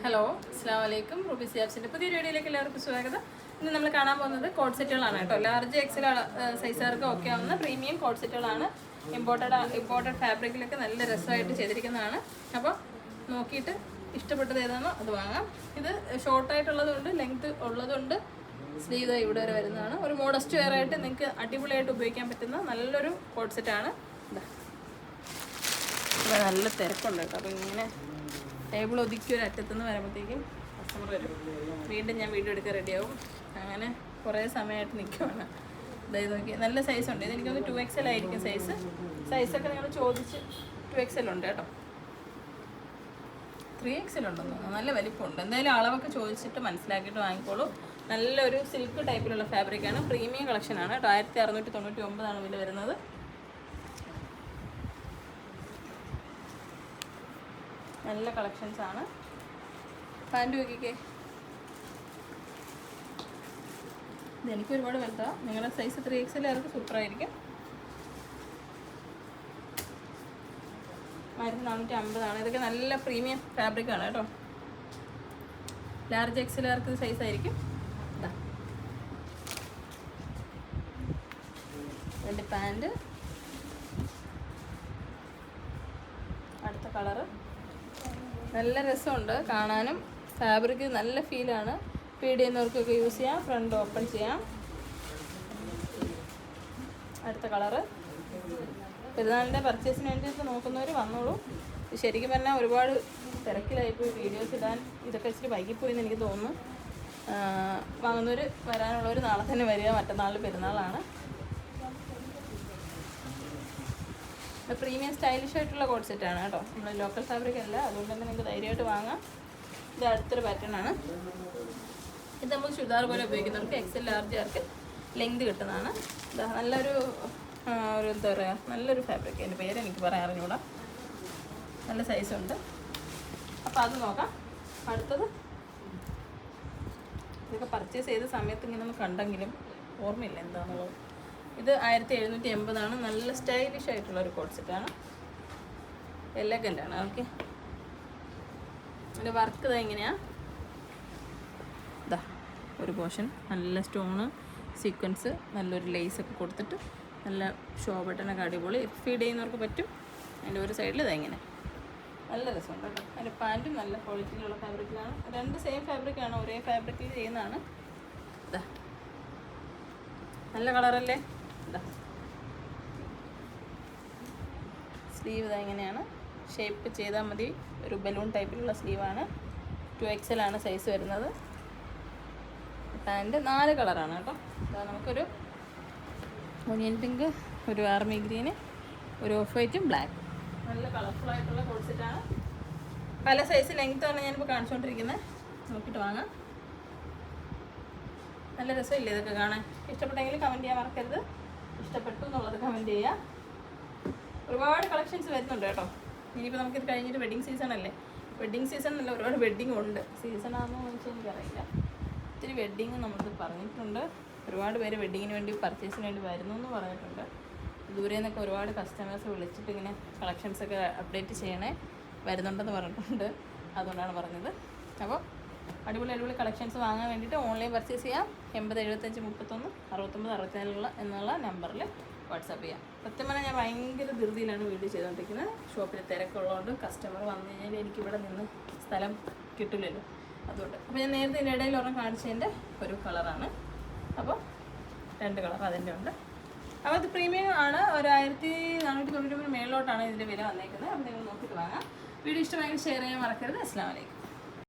Hello അസ്സാം വലൈക്കും Ruby സിയാബ്സിൻ്റെ പുതിയൊരു വീഡിയോയിലേക്ക് എല്ലാവർക്കും സ്വാഗതം. ഇന്ന് നമ്മൾ കാണാൻ പോകുന്നത് കോഡ് സെറ്റുകളാണ് കേട്ടോ. ലാർജ് എക്സൽ സൈസുകാർക്ക് ഒക്കെ ആവുന്ന പ്രീമിയം കോഡ് സെറ്റുകളാണ്. ഇമ്പോർട്ടഡ് ഫാബ്രിക്കിലൊക്കെ നല്ല രസമായിട്ട് ചെയ്തിരിക്കുന്നതാണ്. അപ്പോൾ നോക്കിയിട്ട് ഇഷ്ടപ്പെട്ടത് ഏതാണോ അത് വാങ്ങാം. ഇത് ഷോർട്ടായിട്ടുള്ളതുകൊണ്ട് ലെങ്ത് ഉള്ളതുകൊണ്ട് സ്ലീവ് ഇവിടെ വരെ വരുന്നതാണ്. ഒരു മോഡസ്റ്റ് വെയർ ആയിട്ട് നിങ്ങൾക്ക് അടിപൊളിയായിട്ട് ഉപയോഗിക്കാൻ പറ്റുന്ന നല്ലൊരു കോഡ് സെറ്റാണ്. ഇവിടെ നല്ല തിരക്കുണ്ട് കേട്ടോ. അപ്പോൾ ഇങ്ങനെ ടേബിൾ ഒതുക്കി ഒരു അറ്റത്തുനിന്ന് വരുമ്പോഴത്തേക്കും കസ്റ്റമർ വരും. വീണ്ടും ഞാൻ വീഡിയോ എടുക്കാൻ റെഡിയാവും. അങ്ങനെ കുറേ സമയമായിട്ട് നിൽക്കുവാണ്. അതായത് നോക്കി നല്ല സൈസുണ്ട്. ഇത് എനിക്കൊന്ന് 2XL ആയിരിക്കും സൈസൊക്കെ നിങ്ങൾ ചോദിച്ച് 2XL ഉണ്ട് കേട്ടോ. 3XL ഉണ്ടെന്ന് തോന്നുന്നു. നല്ല വലിപ്പമുണ്ട്. എന്തായാലും അളവൊക്കെ ചോദിച്ചിട്ട് മനസ്സിലാക്കിയിട്ട് വാങ്ങിക്കോളൂ. നല്ലൊരു സിൽക്ക് ടൈപ്പിലുള്ള ഫാബ്രിക്കാണ്. പ്രീമിയം കളക്ഷനാണ് കേട്ടോ. 1699 വില വരുന്നത്. നല്ല കളക്ഷൻസ് ആണ്. പാൻറ് നോക്കിക്കേ. ഇതെനിക്ക് ഒരുപാട് വലുതാണ്. നിങ്ങളുടെ സൈസ് 3XL ആർക്ക് സൂപ്പറായിരിക്കും. 1450 ഇതൊക്കെ നല്ല പ്രീമിയം ഫാബ്രിക്കാണ് കേട്ടോ. ലാർജ് എക്സലുകാർക്ക് സൈസ് ആയിരിക്കും. ഇതിൻ്റെ പാൻറ് അടുത്ത കളറ് നല്ല രസമുണ്ട് കാണാനും. ഫാബ്രിക് നല്ല ഫീലാണ്. ഫീഡ് ചെയ്യുന്നവർക്കൊക്കെ യൂസ് ചെയ്യാം. ഫ്രണ്ട് ഓപ്പൺ ചെയ്യാം. അടുത്ത കളറ് പെരുന്നാളിൻ്റെ പർച്ചേസിന് വേണ്ടിയിട്ട് നോക്കുന്നവർ വന്നോളൂ. ശരിക്കും പറഞ്ഞാൽ ഒരുപാട് തിരക്കിലായിപ്പോയി വീഡിയോസ് ഇടാൻ. ഇതൊക്കെ ഇച്ചിരി വൈകിപ്പോയി എന്ന് എനിക്ക് തോന്നുന്നു. വാങ്ങുന്നവർ വരാനുള്ളവർ നാളെ തന്നെ വരിക. മറ്റന്നാൾ പെരുന്നാളാണ്. പ്രീമിയം സ്റ്റൈലിഷ് ആയിട്ടുള്ള കോഡ് സെറ്റാണ് കേട്ടോ. നമ്മൾ ലോക്കൽ ഫാബ്രിക് അല്ല, അതുകൊണ്ട് തന്നെ നിങ്ങൾക്ക് ധൈര്യമായിട്ട് വാങ്ങാം. ഇത് അടുത്തൊരു പാറ്റേൺ ആണ്. ഇത് നമുക്ക് ചുരിദാർ പോലെ ഉപയോഗിക്കുന്നവർക്ക് XL ലാർജുകാർക്ക് ലെങ്ത് കിട്ടുന്നതാണ്. ഇതാ നല്ലൊരു എന്താ പറയുക, നല്ലൊരു ഫാബ്രിക്. എൻ്റെ പേര് എനിക്ക് പറയാൻ അറിഞ്ഞൂടാ. നല്ല സൈസുണ്ട്. അപ്പോൾ അത് നോക്കാം. അടുത്തത് ഇതൊക്കെ പർച്ചേസ് ചെയ്ത സമയത്ത് ഇങ്ങനെ ഒന്ന് കണ്ടെങ്കിലും ഓർമ്മയില്ല എന്താണെന്നുള്ളത്. ഇത് 1780 നല്ല സ്റ്റൈലിഷ് ആയിട്ടുള്ള ഒരു കോഡ് സെറ്റാണ്. എലഗൻ്റാണ്. ഓക്കെ, അതിൻ്റെ വർക്ക് ഇതാ ഇങ്ങനെയാണ്. ഇതാ ഒരു പോർഷൻ നല്ല സ്റ്റോണ് സീക്വൻസ് നല്ലൊരു ലേസൊക്കെ കൊടുത്തിട്ട് നല്ല ഷോ ബട്ടനൊക്കെ അടിപൊളി. ഫീഡ് ചെയ്യുന്നവർക്ക് പറ്റും. അതിൻ്റെ ഒരു സൈഡിൽ ഇതാ ഇങ്ങനെ നല്ല രസമുണ്ട് കേട്ടോ. അതിൻ്റെ പാൻറ്റും നല്ല ക്വാളിറ്റിയിലുള്ള ഫാബ്രിക്കിലാണ്. രണ്ട് സെയിം ഫാബ്രിക്കാണ്, ഒരേ ഫാബ്രിക്കിൽ ചെയ്യുന്നതാണ്. ഇതാ നല്ല കളറല്ലേ. സ്ലീവ് ഇതാ ഇങ്ങനെയാണ്. ഷേപ്പ് ചെയ്താൽ മതി. ഒരു ബലൂൺ ടൈപ്പിലുള്ള സ്ലീവാണ്. 2XL സൈസ് വരുന്നത്. പാൻറ് 4 കളറാണ് കേട്ടോ. ഇതാ നമുക്കൊരു ഓണിയൻ പിങ്ക്, ഒരു ആർമി ഗ്രീന്, ഒരു ഓഫ് വൈറ്റും ബ്ലാക്ക്. നല്ല കളർഫുള്ളായിട്ടുള്ള കോഡ് സെറ്റാണ്. പല സൈസ് ലെങ്ത്താണ് ഞാനിപ്പോൾ കാണിച്ചുകൊണ്ടിരിക്കുന്നത്. നോക്കിയിട്ട് വാങ്ങാം. നല്ല രസമില്ലേ ഇതൊക്കെ കാണാൻ? ഇഷ്ടപ്പെട്ടെങ്കിൽ കമൻറ്റ് ചെയ്യാൻ മറക്കരുത്. ഇഷ്ടപ്പെട്ടു എന്നുള്ളത് കമൻറ്റ് ചെയ്യുക. ഒരുപാട് കളക്ഷൻസ് വരുന്നുണ്ട് കേട്ടോ. ഇനിയിപ്പോൾ നമുക്കിത് കഴിഞ്ഞിട്ട് വെഡ്ഡിങ് സീസൺ അല്ലേ. വെഡ്ഡിങ് സീസൺ അല്ല, ഒരുപാട് വെഡ്ഡിങ് ഉണ്ട്. സീസണാണെന്ന് ചോദിച്ചാൽ എനിക്കറിയില്ല. ഒത്തിരി വെഡ്ഡിങ് നമ്മൾക്ക് പറഞ്ഞിട്ടുണ്ട്. ഒരുപാട് പേര് വെഡ്ഡിങ്ങിന് വേണ്ടി പർച്ചേസിന് വേണ്ടി വരുന്നു എന്ന് പറഞ്ഞിട്ടുണ്ട്. ദൂരെ നിന്നൊക്കെ ഒരുപാട് കസ്റ്റമേഴ്സ് വിളിച്ചിട്ട് ഇങ്ങനെ കളക്ഷൻസൊക്കെ അപ്ഡേറ്റ് ചെയ്യണേ വരുന്നുണ്ടെന്ന് പറഞ്ഞിട്ടുണ്ട്. അതുകൊണ്ടാണ് പറഞ്ഞത്. അപ്പോൾ അടിപൊളി കളക്ഷൻസ് വാങ്ങാൻ വേണ്ടിയിട്ട് ഓൺലൈൻ പർച്ചേസ് ചെയ്യാം. 80 75 31 69 64 എന്നുള്ള നമ്പറിൽ വാട്സാപ്പ് ചെയ്യാം. സത്യം പറഞ്ഞാൽ ഞാൻ ഭയങ്കര ധൃതിയിലാണ് വീഡിയോ ചെയ്തുകൊണ്ടിരിക്കുന്നത്. ഷോപ്പിൽ തിരക്കുള്ളതുകൊണ്ട് കസ്റ്റമർ വന്നു കഴിഞ്ഞാൽ എനിക്കിവിടെ നിന്ന് സ്ഥലം കിട്ടില്ലല്ലോ. അതുകൊണ്ട് അപ്പോൾ ഞാൻ നേരത്തെ ഇതിൻ്റെ ഇടയിൽ ഒരെണ്ണം കാണിച്ചതിൻ്റെ ഒരു കളറാണ്. അപ്പോൾ 2 കളർ അതിൻ്റെ ഉണ്ട്. അപ്പോൾ ഇത് പ്രീമിയം ആണ്. ഒരു 1499 മേളിലോട്ടാണ് ഇതിൻ്റെ വില വന്നേക്കുന്നത്. അപ്പോൾ നിങ്ങൾ നോക്കിയിട്ട് വാങ്ങാം. വീഡിയോ ഇഷ്ടമായെങ്കിൽ ഷെയർ ചെയ്യാൻ മറക്കരുത്. അസ്സലാമു അലൈക്കും.